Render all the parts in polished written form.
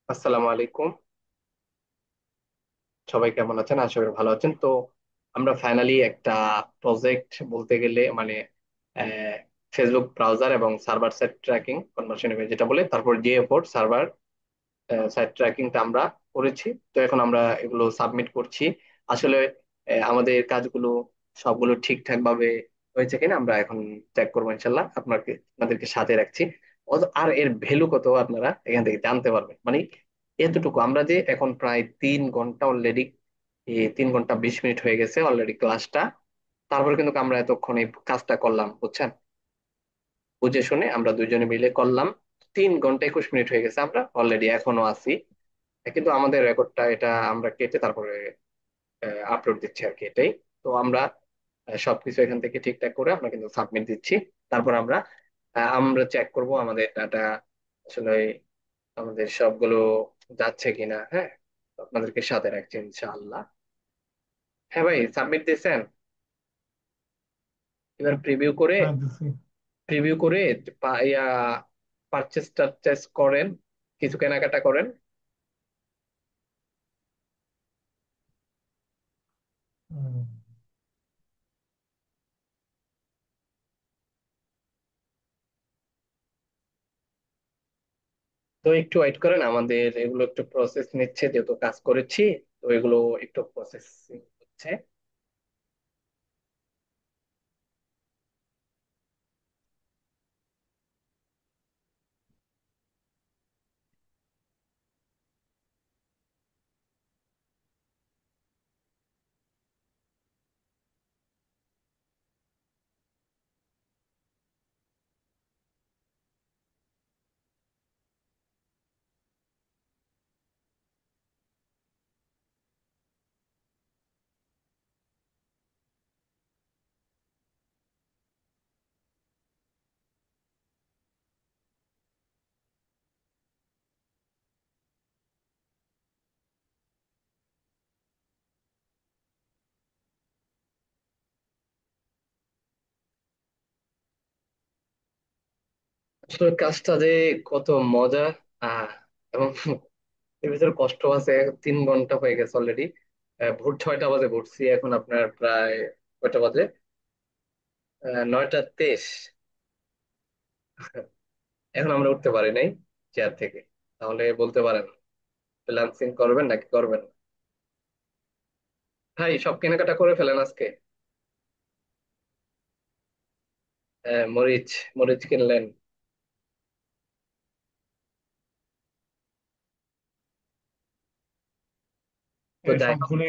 আসসালামু আলাইকুম। সবাই কেমন আছেন? আশা করি ভালো আছেন। তো আমরা ফাইনালি একটা প্রজেক্ট বলতে গেলে মানে ফেসবুক ব্রাউজার এবং সার্ভার সাইড ট্র্যাকিং কনভার্সন যেটা বলে, তারপর জিএফোর সার্ভার সাইট ট্র্যাকিংটা আমরা করেছি। তো এখন আমরা এগুলো সাবমিট করছি। আসলে আমাদের কাজগুলো সবগুলো ঠিকঠাক ভাবে হয়েছে কিনা আমরা এখন চেক করবো ইনশাল্লাহ। আপনাদেরকে সাথে রাখছি। আর এর ভ্যালু কত আপনারা এখান থেকে জানতে পারবেন। মানে এতটুকু আমরা যে এখন প্রায় 3 ঘন্টা অলরেডি, 3 ঘন্টা 20 মিনিট হয়ে গেছে অলরেডি ক্লাসটা। তারপরে কিন্তু আমরা এতক্ষণ এই কাজটা করলাম, বুঝছেন? বুঝে শুনে আমরা দুইজনে মিলে করলাম। 3 ঘন্টা 21 মিনিট হয়ে গেছে, আমরা অলরেডি এখনো আছি। কিন্তু আমাদের রেকর্ডটা এটা আমরা কেটে তারপরে আপলোড দিচ্ছি আর কি, এটাই। তো আমরা সবকিছু এখান থেকে ঠিকঠাক করে আমরা কিন্তু সাবমিট দিচ্ছি। তারপর আমরা চেক করব আমাদের ডাটা আসলে আমাদের সবগুলো যাচ্ছে কিনা। হ্যাঁ, তো আপনাদেরকে সাথে রাখছি ইনশাআল্লাহ। হ্যাঁ ভাই, সাবমিট দিয়েছেন? এবার হ্যাঁ দিছি। প্রিভিউ করে ইয়া পারচেস টারচেস করেন, কিছু কেনাকাটা করেন। হুম। তো একটু ওয়েট করেন, আমাদের এগুলো একটু প্রসেস নিচ্ছে, যেহেতু কাজ করেছি। তো এগুলো একটু প্রসেসিং হচ্ছে। আসলে কাজটা যে কত মজা, আহ এবং এর ভিতরে কষ্ট আছে। 3 ঘন্টা হয়ে গেছে অলরেডি। ভোর 6টা বাজে ভরছি, এখন আপনার প্রায় কয়টা বাজে? 9টা 23। এখন আমরা উঠতে পারি নাই চেয়ার থেকে। তাহলে বলতে পারেন ফ্রিল্যান্সিং করবেন নাকি করবেন না? ভাই, সব কেনাকাটা করে ফেলেন আজকে? মরিচ মরিচ কিনলেন? তো এই যাই হোক। সবগুলো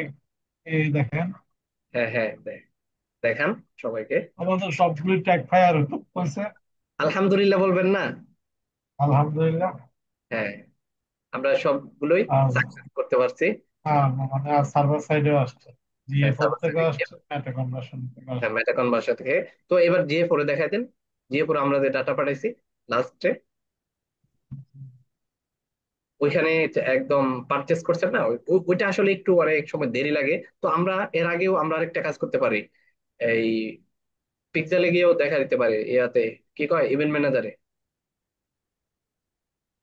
এই দেখেন, হ্যাঁ হ্যাঁ, দেখান সবাইকে। আমাদের সবগুলো ট্যাগ ফায়ার হয়েছে। আলহামদুলিল্লাহ বলবেন না? আলহামদুলিল্লাহ। হ্যাঁ, আমরা সবগুলোই আর সাকসেস করতে পারছি। মানে আর সার্ভার সাইডেও আসছে, জিএফোর সার্ভার থেকে সাইডে, আসছে, মেটা কনভার্সন থেকে হ্যাঁ, আসছে। মেটাকন বাসা থেকে। তো এবার জিএ ফোরে দেখাই দেন। জিএ ফোরে আমরা যে ডাটা পাঠাইছি লাস্টে, ওইখানে যে একদম পারচেস করছেন না, ওইটা আসলে একটু অনেক সময় দেরি লাগে। তো আমরা এর আগেও আমরা আরেকটা কাজ করতে পারি। এই পিক্সেলে গিয়েও দেখা দিতে পারে ইয়াতে, কি কয়, ইভেন্ট ম্যানেজারে।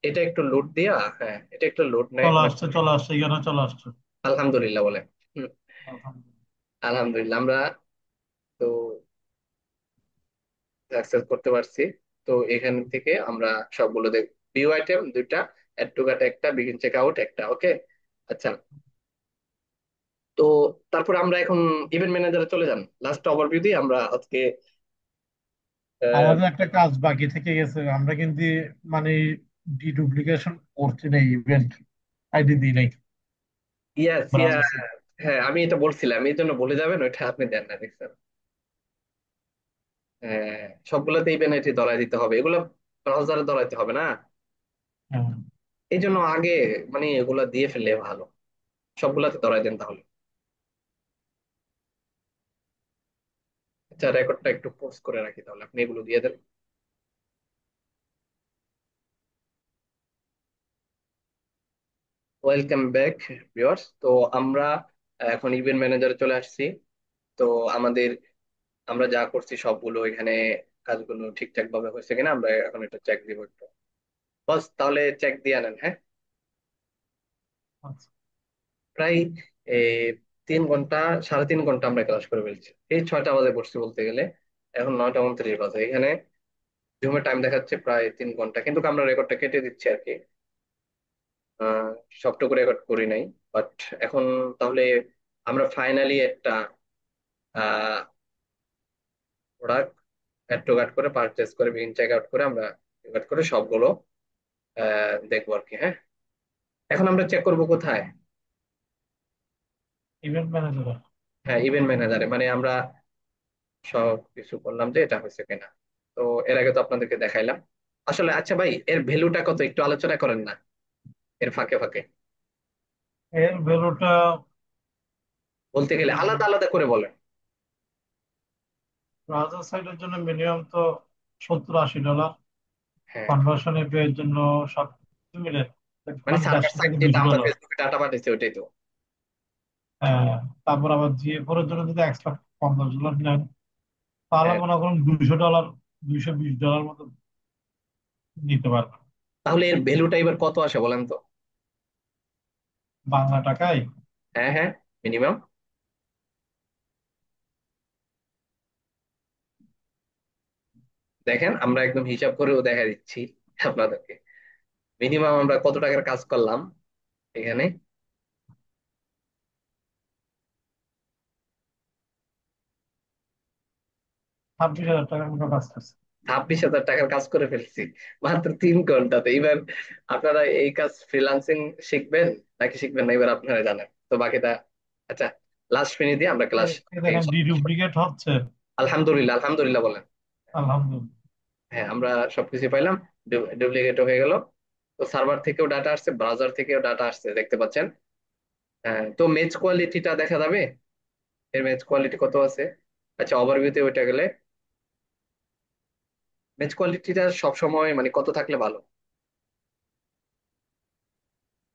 এটা একটু লোড দিয়া, হ্যাঁ, এটা একটু লোড নেয় চলে মানে। আসছে, চলে আসছে, এখানে চলে আসছে। আলহামদুলিল্লাহ বলে। হুম, আলহামদুলিল্লাহ। আলহামদুলিল্লাহ আমরা তো অ্যাক্সেস করতে পারছি। তো এখান থেকে আমরা সবগুলো দেখ, ভিউ আইটেম দুইটা, অ্যাড টু কার্ট একটা, বিগিন চেক আউট একটা, ওকে। আচ্ছা, তো তারপর আমরা এখন ইভেন্ট ম্যানেজারে চলে যান। লাস্ট ওভারভিউ দিয়ে আমরা আজকে আমাদের একটা কাজ বাকি থেকে গেছে, আমরা কিন্তু মানে ডিডুপ্লিকেশন করছি না, ইভেন্ট আইডি দিই নাই ইয়াস ইয়া, ব্রাউজার। হ্যাঁ আমি এটা বলছিলাম, এই জন্য বলে যাবেন, ওইটা আপনি দেন না, দেখছেন? হ্যাঁ, সবগুলোতে ইভেন্ট আইডি ধরাই দিতে হবে, এগুলো ব্রাউজারে ধরাইতে হবে না। হ্যাঁ। এই জন্য আগে মানে এগুলা দিয়ে ফেললে ভালো, সবগুলাতে ধরাই দেন তাহলে। আচ্ছা, রেকর্ডটা একটু পোস্ট করে রাখি, তাহলে আপনি এগুলো দিয়ে দেন। Welcome back viewers. তো আমরা এখন ইভেন্ট ম্যানেজারে চলে আসছি। তো আমাদের আমরা যা করছি সবগুলো এখানে কাজগুলো ঠিকঠাক ভাবে হয়েছে কিনা আমরা এখন এটা চেক দিব একটু। বস, তাহলে চেক দিয়ে আনেন, হ্যাঁ। আচ্ছা। প্রায় এই 3 ঘন্টা, 3.5 ঘন্টা আমরা ক্লাস করে ফেলছি। এই 6টা বাজে পড়ছি বলতে গেলে, এখন 9টা 29 বাজে। এখানে জুমে টাইম দেখাচ্ছে প্রায় 3 ঘন্টা, কিন্তু আমরা রেকর্ডটা কেটে দিচ্ছি আর কি। আহ সবটুকু রেকর্ড করি নাই। বাট এখন তাহলে আমরা ফাইনালি একটা প্রোডাক্ট অ্যাড টু কার্ট করে পারচেস করে বিল চেক আউট করে আমরা কাট করে সবগুলো দেখবো আর কি। হ্যাঁ, এখন আমরা চেক করব কোথায়? Event manager. হ্যাঁ, ইভেন্ট ম্যানেজারে, মানে আমরা সব কিছু করলাম যে এটা হয়েছে কিনা। তো এর আগে তো আপনাদেরকে দেখাইলাম আসলে। আচ্ছা ভাই, এর ভ্যালুটা কত একটু আলোচনা করেন না, এর ফাঁকে ফাঁকে। এর ভ্যালুটা বলতে গেলে আলাদা আলাদা করে বলেন। ব্রাউজার সাইডের জন্য মিনিমাম তো 70-80 ডলার। হ্যাঁ, কনভার্সন এর জন্য সব কিছু মিলে মানে মানে সার্ভার 150 সাইড থেকে যেটা দুশো আমরা ডলার ফেসবুকে ডাটা পাঠাইছি ওইটাই তো। হ্যাঁ, তারপর আবার জিএফোর এর জন্য যদি এক্সট্রা $50 নেন, তাহলে হ্যাঁ, মনে করুন $200, $220 মতো নিতে পারবেন তাহলে এর ভ্যালুটা এবার কত আসে বলেন তো? বাংলা টাকায়। হ্যাঁ, হ্যাঁ, মিনিমাম। দেখেন, আমরা একদম হিসাব করেও দেখা দিচ্ছি আপনাদেরকে। মিনিমাম আমরা কত টাকার কাজ করলাম এখানে? 26,000 টাকার মতো কাজ করছে। 26,000 টাকার কাজ করে ফেলছি মাত্র 3 ঘন্টাতে। এবার আপনারা এই কাজ ফ্রিল্যান্সিং শিখবেন নাকি শিখবেন না, এবার আপনারা জানেন তো বাকিটা। আচ্ছা, লাস্ট মিনিট দিয়ে আমরা ক্লাস দেখেন ডিডুপ্লিকেট হচ্ছে। আলহামদুলিল্লাহ, আলহামদুলিল্লাহ বলেন। আলহামদুলিল্লাহ। হ্যাঁ, আমরা সবকিছু পাইলাম, ডুপ্লিকেট হয়ে গেল। তো সার্ভার থেকেও ডাটা আসছে, ব্রাউজার থেকেও ডাটা আসছে, দেখতে পাচ্ছেন। হ্যাঁ, তো মেজ কোয়ালিটিটা দেখা যাবে, এর মেজ কোয়ালিটি কত আছে? আচ্ছা, ওভারভিউতে ওইটা গেলে মেজ কোয়ালিটিটা সবসময় মানে কত থাকলে ভালো?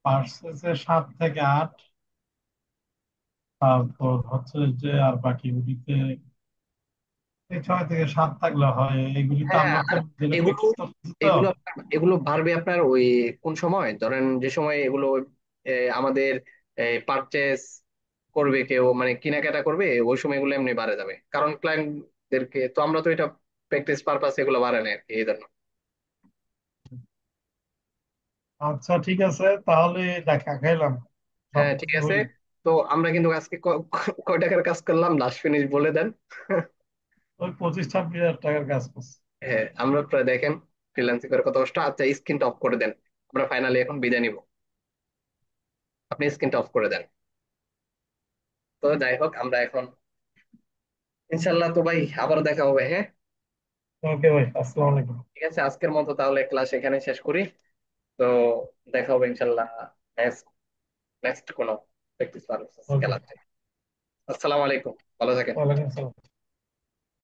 পার্সেসে 7 থেকে 8, তারপর হচ্ছে যে আর বাকিগুলিতে এই 6 থেকে 7 থাকলে হয়। এগুলিতে হ্যাঁ, আমরা তো আর যেটা এগুলো প্র্যাকটিস করতেছি তো। এগুলো বাড়বে আপনার ওই কোন সময়, ধরেন যে সময় এগুলো আমাদের পারচেস করবে কেউ, মানে কেনাকাটা করবে, ওই সময় এগুলো এমনি বাড়ে যাবে, কারণ ক্লায়েন্টদেরকে তো আমরা তো এটা প্র্যাকটিস পারপাস এগুলো বাড়ে না আর কি, এই জন্য। আচ্ছা ঠিক আছে, তাহলে দেখা খাইলাম হ্যাঁ, ঠিক সবকিছু আছে। হইল। তো আমরা কিন্তু আজকে কয় টাকার কাজ করলাম লাস্ট ফিনিশ বলে দেন। ওই 25-26 হাজার টাকার কাজ করছে। হ্যাঁ, আমরা প্রায় দেখেন ফ্রিল্যান্সিং করে কত কষ্ট। আচ্ছা, স্ক্রিনটা অফ করে দেন, আমরা ফাইনালি এখন বিদায় নিব। আপনি স্ক্রিনটা অফ করে দেন। তো যাই হোক, আমরা এখন ইনশাল্লাহ তো ভাই আবারও দেখা হবে। হ্যাঁ, ওকে ভাই, আসসালামু আলাইকুম। ঠিক আছে, আজকের মতো তাহলে ক্লাস এখানে শেষ করি। তো দেখা হবে ইনশাল্লাহ নেক্সট নেক্সট কোনো প্র্যাকটিস ওকে। খেলাতে। আসসালামু আলাইকুম, ভালো থাকেন। ওয়ালাইকুম আসসালাম।